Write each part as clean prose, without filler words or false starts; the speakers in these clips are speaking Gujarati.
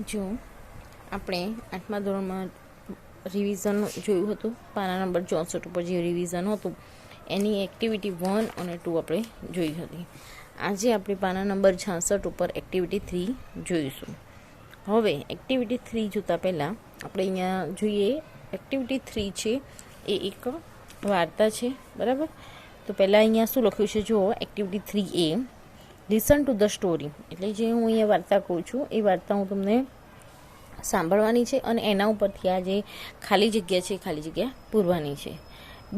જો આપણે 8મા ધોરણમાં રિવિઝન જોયું હતું, પાના નંબર 64 ઉપર જે રિવિઝન હતું એની એક્ટિવિટી 1 અને 2 આપણે જોઈ હતી. આજે આપણે પાના નંબર 66 ઉપર એક્ટિવિટી 3 જોઈશું. હવે એક્ટિવિટી 3 જોતાં પહેલાં આપણે અહીંયા જોઈએ. એક્ટિવિટી 3 છે એ એક વાર્તા છે, બરાબર. તો પહેલાં અહીંયા શું લખ્યું છે જુઓ. Activity 3 A listen to the story, એટલે જે હું અહીંયા વાર્તા કહું છું એ વાર્તા હું તમને સાંભળવાની છે અને એના ઉપરથી આ જે ખાલી જગ્યા છે ખાલી જગ્યા પૂરવાની છે.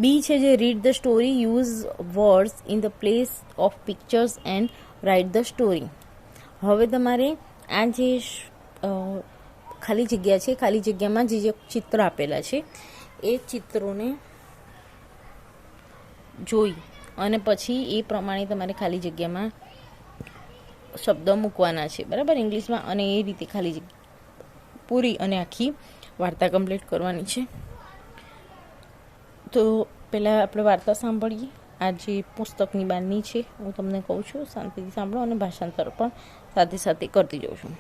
બી છે જે read the story, use words in the place of pictures and write the story. હવે તમારે આ જે ખાલી જગ્યા છે, ખાલી જગ્યામાં જે ચિત્ર આપેલા છે એ ચિત્રોને જોઈ અને પછી એ પ્રમાણે તમારે ખાલી જગ્યામાં શબ્દો મૂકવાના છે, બરાબર, ઇંગ્લિશમાં. અને એ રીતે ખાલી જગ્યા પૂરી અને આખી વાર્તા કમ્પ્લીટ કરવાની છે. તો પહેલાં આપણે વાર્તા સાંભળીએ. આ જે પુસ્તકની બહારની છે, હું તમને કહું છું, શાંતિથી સાંભળો અને ભાષાંતર પણ સાથે સાથે કરતી જાઉં છું.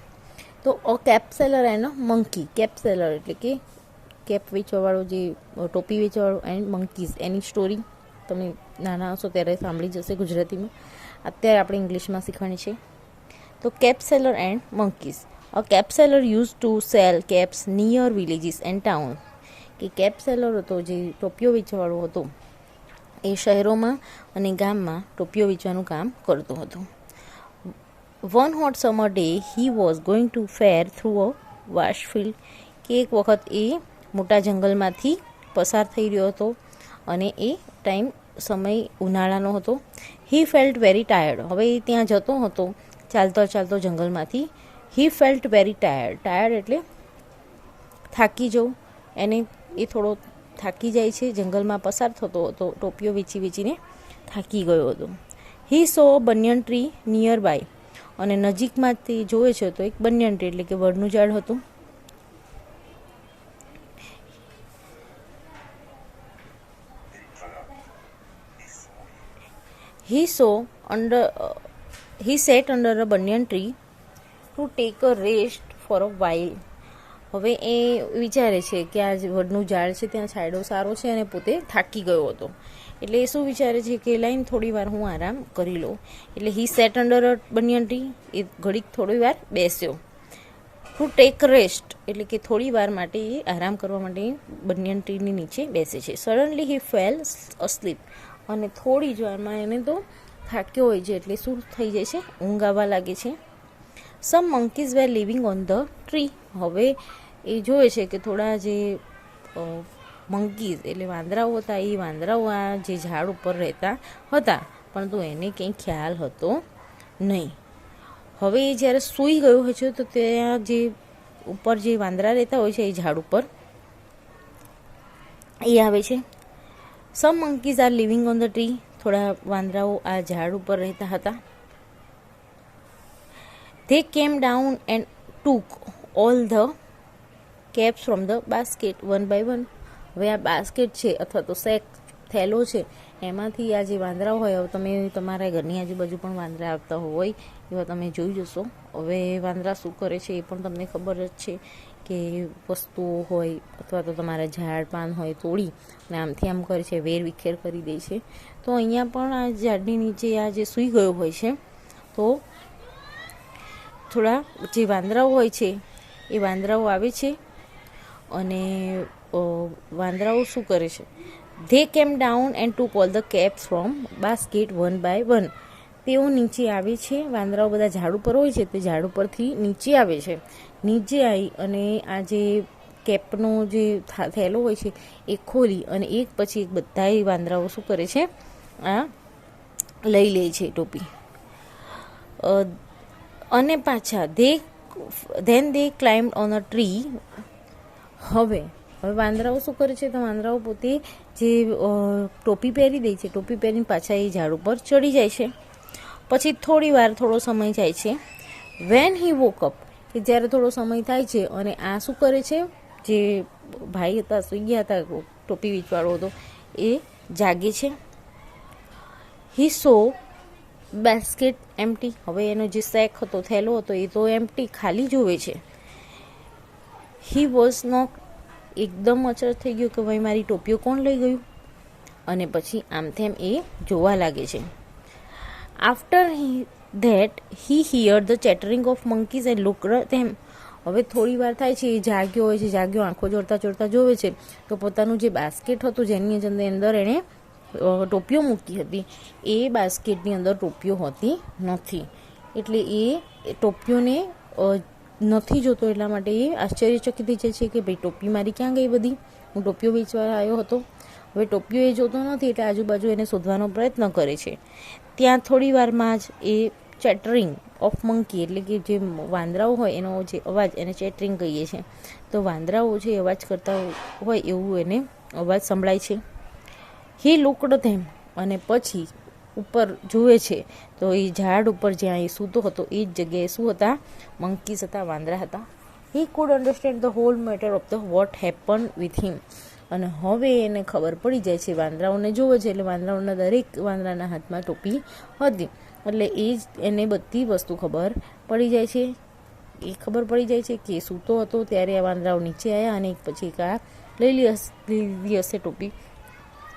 તો a cap seller and a monkey. Cap seller એટલે કે કેપ વેચવાવાળો, જે ટોપી વેચવાવાળો, એન્ડ મંકીઝ, એની સ્ટોરી તમે નાના હશો ત્યારે સાંભળી જશે ગુજરાતીમાં. અત્યારે આપણે ઇંગ્લિશમાં શીખવાની છે. તો cap seller and monkeys. A cap seller use to sell caps near villages and town. કે કેપ સેલર હતો, જે ટોપીઓ વેચવાવાળો હતો, એ શહેરોમાં અને ગામમાં ટોપીઓ વેચવાનું કામ કરતો હતો. One hot summer day he was going to fair through a wash field. કે એક વખત એ મોટા જંગલમાંથી પસાર થઈ રહ્યો હતો અને એ સમય ઉનાળાનો હતો. હી ફેલ્ટ વેરી ટાયર્ડ. હવે એ ત્યાં જતો હતો ચાલતો ચાલતો જંગલમાંથી. હી ફેલ્ટ વેરી ટાયર્ડ. ટાયર્ડ એટલે થાકી જવું. એ થોડો થાકી જાય છે, જંગલમાં પસાર થતો હતો, ટોપીઓ વેચી વેચીને થાકી ગયો હતો. હી સો બનિયન ટ્રી નિયર બાય. અને નજીકમાં તે જોવે છે તો એક બનિયન ટ્રી એટલે કે વડનું ઝાડ હતું. He sat under a banyan tree to take a rest for a while. હવે એ વિચારે છે કે આ વડનું ઝાડ છે ત્યાં છાંયડો સારો છે અને પોતે થાકી ગયો હતો, એટલે એ શું વિચારે છે કે લાઈન થોડી વાર હું આરામ કરી લઉં. એટલે he sat under a banyan tree, એ ઘડીક થોડી વાર બેસ્યો. ટુ ટેક રેસ્ટ એટલે કે થોડી વાર માટે એ આરામ કરવા માટે બનિયન ટ્રીની નીચે બેસે છે. Suddenly he fell asleep. અને થોડી જ વારમાં એને તો થાક્યો હોય છે એટલે શું થઈ જાય છે, ઊંઘ આવવા લાગે છે. Some monkeys were living on the tree. હવે એ જોવે છે કે થોડા જે મંકીઝ એટલે વાંદરાઓ હતા, એ વાંદરાઓ આ જે ઝાડ ઉપર રહેતા હતા, પરંતુ એને કંઈ ખ્યાલ હતો નહીં. હવે એ જ્યારે સૂઈ ગયો હોય છે તો ત્યાં જે ઉપર જે વાંદરા રહેતા હોય છે એ ઝાડ ઉપર એ આવે છે. Some monkeys are living on the tree. થોડા વાંદરાઓ આ ઝાડ ઉપર રહેતા હતા. They came down and took all the caps from the basket one by one. હવે આ બાસ્કેટ છે અથવા તો સેક, થેલો છે, એમાંથી આ જે વાંદરા હોય, તમે તમારા ઘરની આજુબાજુ પણ વાંદરા આવતા હોય એવા તમે જોઈ જશો. હવે વાંદરા શું કરે છે એ પણ તમને ખબર જ છે કે વસ્તુઓ હોય અથવા તો તમારા ઝાડ પાન હોય તોડી અને આમથી આમ કરે છે, વેર વિખેર કરી દે છે. તો અહીંયા પણ આ ઝાડની નીચે આ જે સૂઈ ગયો હોય છે તો થોડા જે વાંદરાઓ હોય છે એ વાંદરાઓ આવે છે અને વાંદરાઓ શું કરે છે, they came down and took all the caps from basket one by one. તેઓ નીચે આવે છે, વાંદરાઓ બધા ઝાડ ઉપર હોય છે તે ઝાડ ઉપરથી નીચે આવે છે. નીચે આવી અને આ જે કેપનો જે થેલો હોય છે એ ખોલી અને એક પછી એક બધા વાંદરાઓ શું કરે છે, આ લઈ લે છે ટોપી. અને પાછા then they climb on a tree. હવે વાંદરાઓ શું કરે છે, તો વાંદરાઓ પોતે જે ટોપી પહેરી દે છે, ટોપી પહેરીને પાછા એ ઝાડ ઉપર ચડી જાય છે. પછી થોડો સમય જાય છે. વેન હી વોક અપ, કે જ્યારે થોડો સમય થાય છે અને આ શું કરે છે, જે ભાઈ હતા સૂઈ ગયા હતા, ટોપી વેચવાળો હતો, એ જાગે છે. હી સો બેસ્કેટ એમ્પ્ટી. હવે એનો જે સેક હતો, થેલો હતો, એ તો એમ્પ્ટી, ખાલી જોવે છે. હી વોઝ નોટ, એકદમ અચરજ થઈ ગયો કે ભાઈ મારી ટોપીઓ કોણ લઈ ગયું. અને પછી આમ તેમ એ જોવા લાગે છે. After that he hear the chattering of monkeys and looked them. હવે થોડી વાર થાય છે, એ જાગ્યો હોય છે, જાગ્યો આંખો જોડતા જોડતા જોવે છે તો પોતાનું જે બાસ્કેટ હતું જેની અંદર એણે ટોપીઓ મૂકી હતી એ બાસ્કેટની અંદર ટોપીઓ હોતી નથી. એટલે એ ટોપીઓને નથી જોતો, એટલા માટે એ આશ્ચર્યચકિત થઈ જાય છે કે ભાઈ ટોપી મારી ક્યાં ગઈ બધી, હું ટોપીઓ વેચવા આવ્યો હતો. હવે ટોપીઓ એ જોતો નથી એટલે આજુબાજુ એને શોધવાનો પ્રયત્ન કરે છે. ત્યાં થોડી વારમાં જ એ ચેટરિંગ ઓફ મંકી એટલે કે જે વાંદરાઓ હોય એનો જે અવાજ એને ચેટરિંગ કહીએ છીએ. તો વાંદરાઓ જે અવાજ કરતા હોય એવું એને અવાજ સંભળાય છે. હી લુકડ ધેમ, અને પછી ઉપર જુએ છે તો એ ઝાડ ઉપર જ્યાં એ સૂતો હતો એ જ જગ્યાએ શું હતા, મંકીઝ હતા, વાંદરા હતા. He could understand the whole matter of the what happen with him. અને હવે એને ખબર પડી જાય છે, વાંદરાઓને જોવે છે એટલે વાંદરાઓના દરેક વાંદરાના હાથમાં ટોપી હતી. એટલે એ જ એને બધી વસ્તુ ખબર પડી જાય છે. એ ખબર પડી જાય છે કે સૂતો હતો ત્યારે આ વાંદરાઓ નીચે આવ્યા અને પછી એક આ લઈ લીધી હશે ટોપી,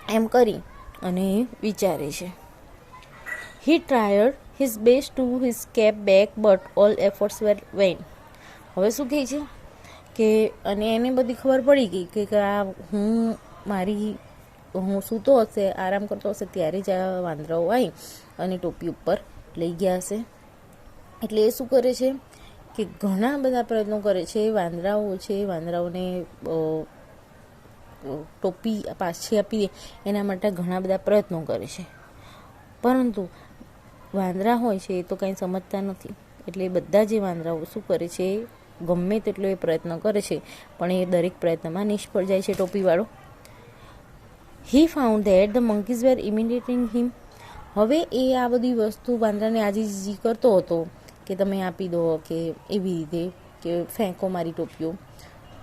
એમ કરી અને વિચારે છે. He tried his best to his cap back but all efforts were vain. હવે શું કહે છે કે અને એને બધી ખબર પડી ગઈ કે આ હું સૂતો હશે, આરામ કરતો હશે ત્યારે જ આ વાંદરાઓ આવી અને ટોપી ઉપર લઈ ગયા હશે. એટલે એ શું કરે છે કે ઘણા બધા પ્રયત્નો કરે છે. વાંદરાઓ છે, વાંદરાઓને ટોપી પાછી આપી દે એના માટે ઘણા બધા પ્રયત્નો કરે છે, પરંતુ વાંદરા હોય છે એ તો કંઈ સમજતા નથી. એટલે બધા જે વાંદરાઓ શું કરે છે, ગમે તેટલો એ પ્રયત્ન કરે છે પણ એ દરેક પ્રયત્નમાં નિષ્ફળ જાય છે ટોપીવાળો. હી ફાઉન્ડ ધેટ ધ મંકીઝ વેર ઇમિટેટિંગ હિમ. હવે એ આ બધી વસ્તુ વાંદરાને આજીજી કરતો હતો કે તમે આપી દો કે એવી રીતે કે ફેંકો મારી ટોપીઓ.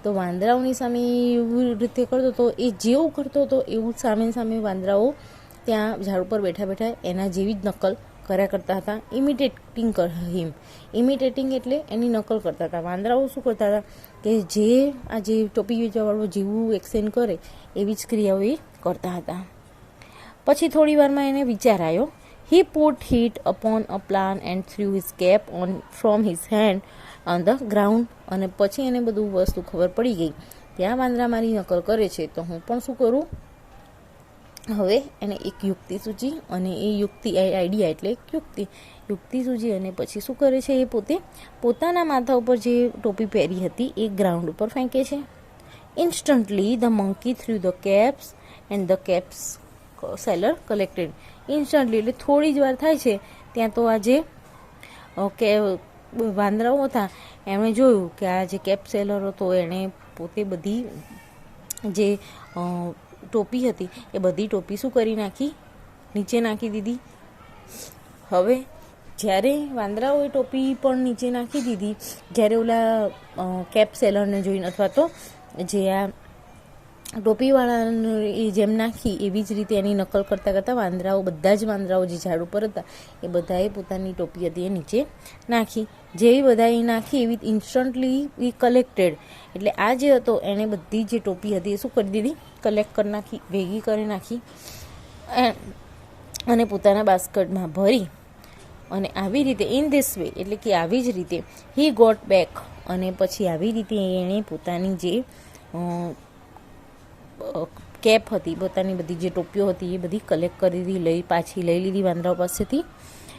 તો વાંદરાઓની સામે એવી રીતે કરતો હતો, એ જેવું કરતો હતો એવું સામે વાંદરાઓ ત્યાં ઝાડ ઉપર બેઠા બેઠા એના જેવી જ નકલ કર્યા કરતા હતા. ઇમિટેટિંગ હિમ. ઇમિટેટિંગ એટલે એની નકલ કરતા હતા. વાંદરાઓ શું કરતા હતા કે જે ટોપી વેચવાવાળો જેવું એક્શન કરે એવી જ ક્રિયાઓ એ કરતા હતા. પછી થોડી વારમાં એને વિચાર આવ્યો. He put hit upon a plan and threw his cap on from his hand on the ground. અને પછી એને બધું વસ્તુ ખબર પડી ગઈ, ત્યાં વાંદરા મારી નકલ કરે છે તો હું પણ શું કરું. હવે એને એક યુક્તિ સૂચી અને એ યુક્તિ આઈડિયા એટલે યુક્તિ સૂચી અને પછી શું કરે છે, એ પોતાના માથા ઉપર જે ટોપી પહેરી હતી એ ગ્રાઉન્ડ ઉપર ફેંકે છે. Instantly the monkey through the caps and the caps seller collected. Instantly એટલે થોડી જ વાર થાય છે ત્યાં તો આ જે વાંદરાઓ હતા એમણે જોયું કે આ જે કેપ સેલર હતો એણે પોતે બધી જે ટોપી હતી એ બધી ટોપી શું કરી નાખી, નીચે નાખી દીધી. હવે જ્યારે વાંદરાઓએ ટોપી પણ નીચે નાખી દીધી, જ્યારે ઓલા કેપ સેલરને જોઈને અથવા તો જે આ ટોપીવાળાને એ જેમ નાખી એવી જ રીતે એની નકલ કરતાં વાંદરાઓ, બધા જ વાંદરાઓ જે ઝાડ ઉપર હતા એ બધાએ પોતાની ટોપી હતી એ નીચે નાખી. જેવી બધાએ નાખી એવી ઇન્સ્ટન્ટલી એ કલેક્ટેડ એટલે આ જે હતો એણે બધી જે ટોપી હતી એ શું કરી દીધી, કલેક્ટ કરી નાખી, ભેગી કરી નાખી અને પોતાના બાસ્કેટમાં ભરી. અને આવી રીતે ઇન ધીસ વે એટલે કે આવી જ રીતે હી ગોટ બેક. અને પછી આવી રીતે એણે પોતાની જે કેપ હતી, પોતાની બધી જે ટોપીઓ હતી એ બધી કલેક્ટ કરી દીધી, પાછી લઈ લીધી વાંદરાઓ પાસેથી.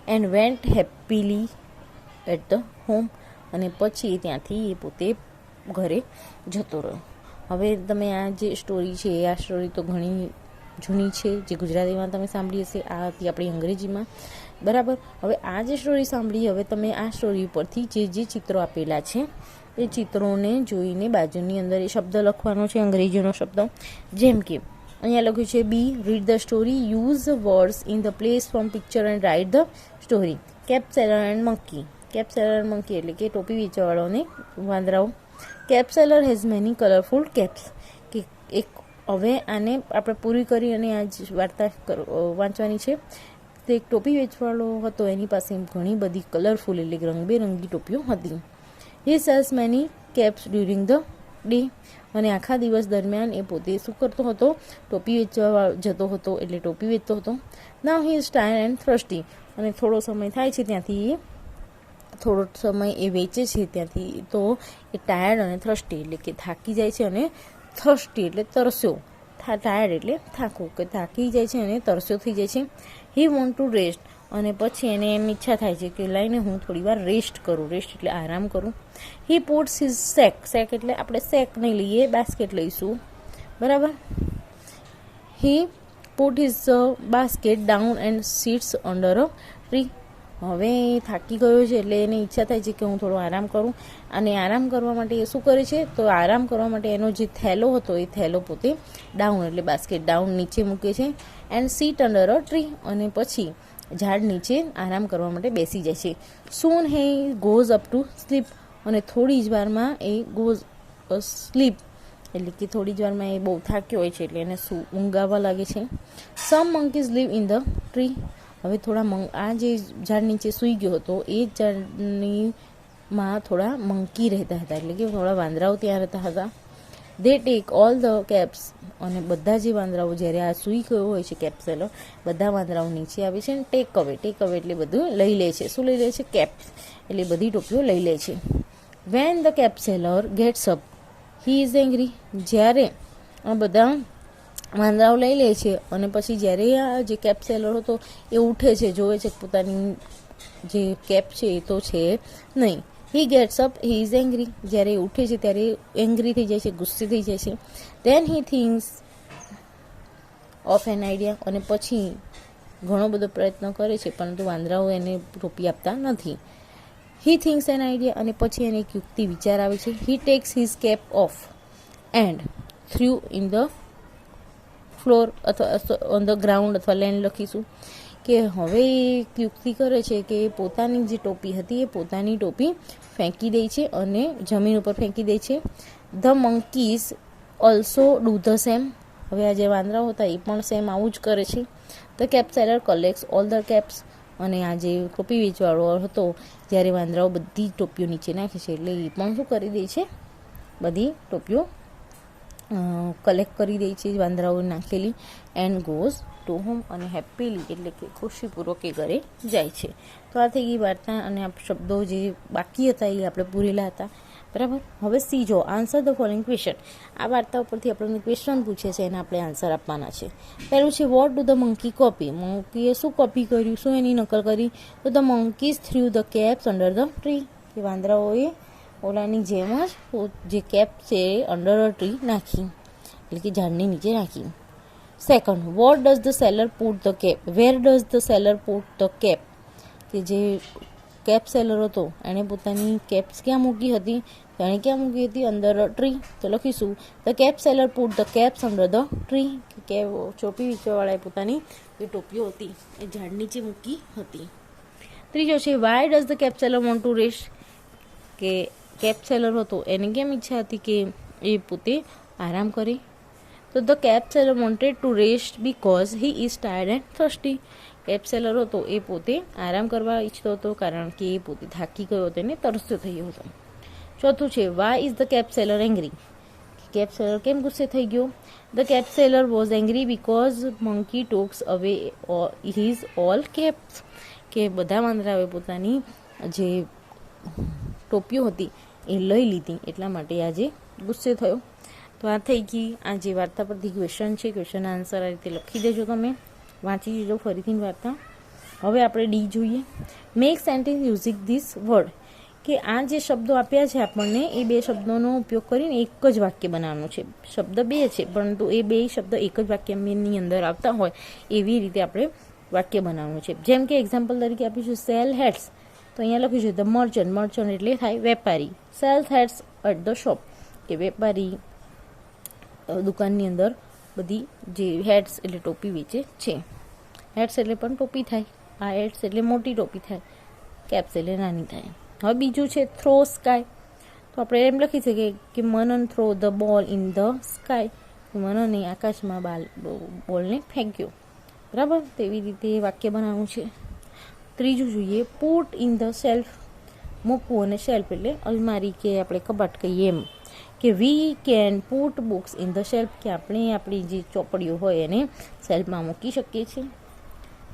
And went happily at the home. અને પછી ત્યાંથી એ પોતે ઘરે જતો રહ્યો. હવે તમે આ જે સ્ટોરી છે આ સ્ટોરી તો ઘણી જૂની છે, જે ગુજરાતીમાં તમે સાંભળી હશે, આ હતી આપણી અંગ્રેજીમાં, બરાબર. હવે આ જે સ્ટોરી સાંભળી, હવે તમે આ સ્ટોરી ઉપરથી જે ચિત્રો આપેલા છે એ ચિત્રોને જોઈને બાજુની અંદર એ શબ્દ લખવાનો છે, અંગ્રેજીનો શબ્દ. જેમ કે અહીંયા લખ્યું છે B, read the story, use words in the place from picture and write the story. Cap seller and monkey. Cap seller and monkey એટલે કે ટોપી વેચવાવાળાને વાંદરાઓ. Cap seller has many colourful caps. કે એક હવે આને આપણે પૂરી કરી અને આ જ વાર્તા વાંચવાની છે. તો એક ટોપી વેચવાળો હતો, એની પાસે ઘણી બધી કલરફુલ એટલે રંગબેરંગી ટોપીઓ હતી. He sells many caps during the day, અને આખા દિવસ દરમિયાન એ પોતે શું કરતો હતો? ટોપી વેચવા જતો હતો, એટલે ટોપી વેચતો હતો. Now he is tired and thirsty, અને થોડો સમય થાય છે ત્યાંથી થોડો સમય એ વેચે છે ત્યાંથી તો એ ટાયર્ડ અને થર્સ્ટી એટલે કે થાકી જાય છે, અને થર્સ્ટી એટલે તરસ્યો, ટાયર્ડ એટલે થાકવું, કે થાકી જાય છે અને તરસ્યો થઈ જાય છે. હી વોન્ટ ટુ રેસ્ટ, અને પછી એને એમ ઈચ્છા થાય છે કે લઈને હું થોડી વાર રેસ્ટ કરું. રેસ્ટ એટલે આરામ કરું. હી પુટ્સ હિઝ સેક, સેક એટલે આપણે સેક નહીં લઈએ, બાસ્કેટ લઈશું, બરાબર. હી put his basket down and seats under a tree. હવે થાકી ગયો છે એટલે એને ઈચ્છા થાય છે કે હું થોડો આરામ કરું, અને આરામ કરવા માટે એ શું કરે છે? તો આરામ કરવા માટે એનો જે થેલો હતો એ થેલો પોતે ડાઉન એટલે બાસ્કેટ ડાઉન નીચે મૂકે છે. And sit under a tree, અને પછી ઝાડ નીચે આરામ કરવા માટે બેસી જાય છે. સૂન હે ગોઝ અપ ટુ સ્લીપ, અને થોડી જ વારમાં એ ગોઝ સ્લીપ એટલે કે થોડી જ વારમાં એ બહુ થાક્યો હોય છે એટલે એને ઊંઘ આવવા લાગે છે. Some monkeys live in the tree, હવે થોડા આ જે ઝાડ નીચે સૂઈ ગયો હતો એ ઝાડની થોડા મંકી રહેતા હતા, એટલે કે થોડા વાંદરાઓ ત્યાં રહેતા હતા. દે ટેક ઓલ ધ કેપ્સ, અને બધા જે વાંદરાઓ જ્યારે આ સૂઈ ગયો હોય છે કેપ્સેલર, બધા વાંદરાઓ નીચે આવે છે. અને ટેક અવે એટલે બધું લઈ લે છે. શું લઈ લે છે? કેપ્સ, એટલે બધી ટોપીઓ લઈ લે છે. When the cap seller gets up he is angry, જ્યારે આ બધા વાંદરાઓ લઈ લે છે અને પછી જ્યારે આ જે કેપ્સેલર હતો એ ઉઠે છે, જોવે છે પોતાની જે કેપ છે એ તો છે નહીં. હી gates up he is angry, જ્યારે એ ઉઠે છે ત્યારે એંગ્રી થઈ જાય છે, ગુસ્સે થઈ જાય છે. દેન હી થિંક્સ ઓફ એન આઈડિયા, અને પછી ઘણો બધો પ્રયત્ન કરે છે પરંતુ વાંદરાઓ એને ટોપી આપતા નથી. હી થિંક્સ એન આઈડિયા, અને પછી એને એક યુક્તિ વિચાર આવે છે. He takes his cap off and threw in the floor, અથવા ઓન ધ ગ્રાઉન્ડ, અથવા લેન્ડ લખીશું. કે હવે એક યુક્તિ કરે છે કે પોતાની જે ટોપી હતી એ પોતાની ટોપી ફેંકી દે છે અને જમીન ઉપર ફેંકી દે છે. The monkeys also do the same, હવે આ જે વાંદરાઓ હતા એ પણ સેમ આવું જ કરે છે. The cap seller collects all the caps, અને આ જે ટોપી વેચવાળો હતો જ્યારે વાંદરાઓ બધી ટોપીઓ નીચે નાખે છે એટલે એ પણ શું કરી દે છે? બધી ટોપીઓ કલેક્ટ કરી દે છે વાંદરાઓ નાખેલી. એન્ડ ગોઝ ટુ હોમ, અને હેપીલી એટલે કે ખુશીપૂર્વક એ ઘરે જાય છે. તો આ થઈ ગઈ વાર્તા, અને આ શબ્દો જે બાકી હતા એ આપણે પૂરેલા હતા, બરાબર. હવે સી જો આન્સર ધ ફોલોઈંગ ક્વેશ્ચન. આ વાર્તા ઉપરથી આપણને ક્વેશ્ચન પૂછે છે એને આપણે આન્સર આપવાના છે. પહેલું છે what do the monkey copy, મંકીએ શું કોપી કર્યું, શું એની નકલ કરી? તો the monkeys threw the caps under the tree, કે વાંદરાઓએ ઓલાની જેમ જ જે કેપ છે એ અંડર અ ટ્રી નાખી, એટલે કે ઝાડની નીચે નાખી. Second, what does the seller put the cap, where does the seller put the cap, કે જે કેપ સેલર હતો એણે પોતાની કેપ્સ ક્યાં મૂકી હતી? એણે ક્યાં મૂકી હતી? Under a tree. તો લખીશું the cap seller put the caps under the tree, કે ટોપી વેચવાવાળાએ પોતાની જે ટોપીઓ હતી એ ઝાડ નીચે મૂકી હતી. ત્રીજો છે why does the cap seller want to rest, કે કેપ સેલર હતો એને કેમ ઈચ્છા હતી કે એ પોતે આરામ કરે? તો the cap seller wanted to rest because he is tired and thirsty, cap seller હતો એ પોતે આરામ કરવા ઈચ્છતો હતો કારણ કે એ પોતે થાકી ગયો હતો અને તરસ્યો થયો હતો. ચોથું છે why is the cap seller angry, cap seller કેમ ગુસ્સે થઈ ગયો? The cap seller was angry because monkey takes away his all caps, કે બધા વાંદરાઓએ પોતાની જે ટોપીઓ હતી એ લઈ લીધી એટલા માટે આજે ગુસ્સે થયો. તો આ થઈ ગઈ આ જે વાર્તા પરથી ક્વેશ્ચન છે. ક્વેશ્ચન આન્સર આ રીતે લખી દેજો, તમે વાંચી લેજો ફરીથી વાર્તા. હવે આપણે ડી જોઈએ. Make sentence using this word, કે આ જે શબ્દો આપ્યા છે આપણને એ બે શબ્દોનો ઉપયોગ કરીને એક જ વાક્ય બનાવવાનું છે. શબ્દ બે છે પરંતુ એ બે શબ્દ એક જ વાક્યની અંદર આવતા હોય એવી રીતે આપણે વાક્ય બનાવવાનું છે. જેમ કે એક્ઝામ્પલ તરીકે આપીશું સેલ હેટ્સ, તો અહીંયા લખ્યું છે ધ મર્ચન્ટ, મર્ચન્ટ એટલે થાય વેપારી. Sell hats at the shop, કે વેપારી દુકાનની અંદર બધી જે હેટ્સ એટલે ટોપી વેચે છે. હેટ્સ એટલે પણ ટોપી થાય, આ હેટ્સ એટલે મોટી ટોપી થાય, કેપ્સ એટલે નાની થાય. હવે બીજું છે થ્રો સ્કાય, તો આપણે એમ લખી શકીએ કે Manan throw the ball in the sky, મનને આકાશમાં બોલને ફેંક્યો, બરાબર. તેવી રીતે વાક્ય બનાવવું છે. ત્રીજું જોઈએ પુટ ઇન ધ શેલ્ફ, મૂકવું, અને શેલ્ફ એટલે અલમારી કે આપણે કબાટ કહીએ એમ, કે we can put books in the shelf, કે આપણે આપણી જે ચોપડીઓ હોય એને શેલ્ફમાં મૂકી શકીએ છીએ.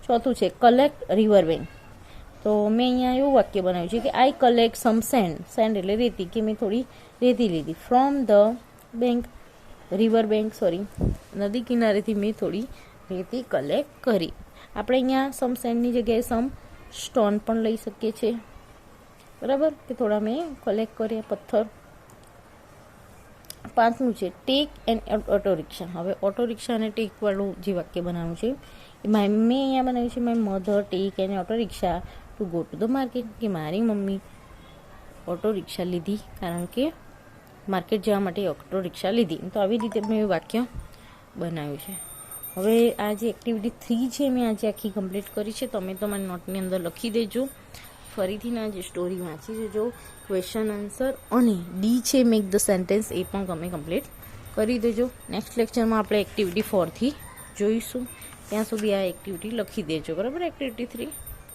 ચોથું છે કલેક્ટ રિવર બેંક. તો મેં અહીંયા એવું વાક્ય બનાવ્યું છે કે આઈ કલેક્ટ સમ સેન્ડ. સેન્ડ એટલે રેતી, કે મેં થોડી રેતી લીધી. From the bank, river bank sorry, નદી કિનારેથી મેં થોડી રેતી કલેક્ટ કરી. આપણે અહીંયા સમ સેન્ડની જગ્યાએ સમ સ્ટોન પણ લઈ શકીએ છીએ, બરાબર, કે થોડા મેં કલેક્ટ કર્યા પથ્થર. પાંચમું છે ટેક એન ઓટો રિક્ષા. હવે ઓટો રિક્ષા અને ટેકવાળું જે વાક્ય બનાવ્યું છે એમાં મેં અહીંયા બનાવ્યું છે my mother take N auto rickshaw to go to the market, કે મારી મમ્મી ઓટો રિક્ષા લીધી કારણ કે માર્કેટ જવા માટે ઓટો રિક્ષા લીધી. તો આવી રીતે મેં વાક્ય બનાવ્યું છે. હવે આ જે એક્ટિવિટી 3 છે મેં આજે આખી કમ્પ્લીટ કરી છે. તમે તમારી નોટની અંદર લખી દેજો, ફરીથી ના જે સ્ટોરી વાંચી જજો, ક્વેશ્ચન આન્સર અને ડી છે મેક ધ સેન્ટેન્સ એ પણ તમે કમ્પ્લીટ કરી દેજો. નેક્સ્ટ લેક્ચરમાં આપણે એક્ટિવિટી 4 થી જોઈશું. ત્યાં સુધી આ એક્ટિવિટી લખી દેજો, બરાબર. એક્ટિવિટી 3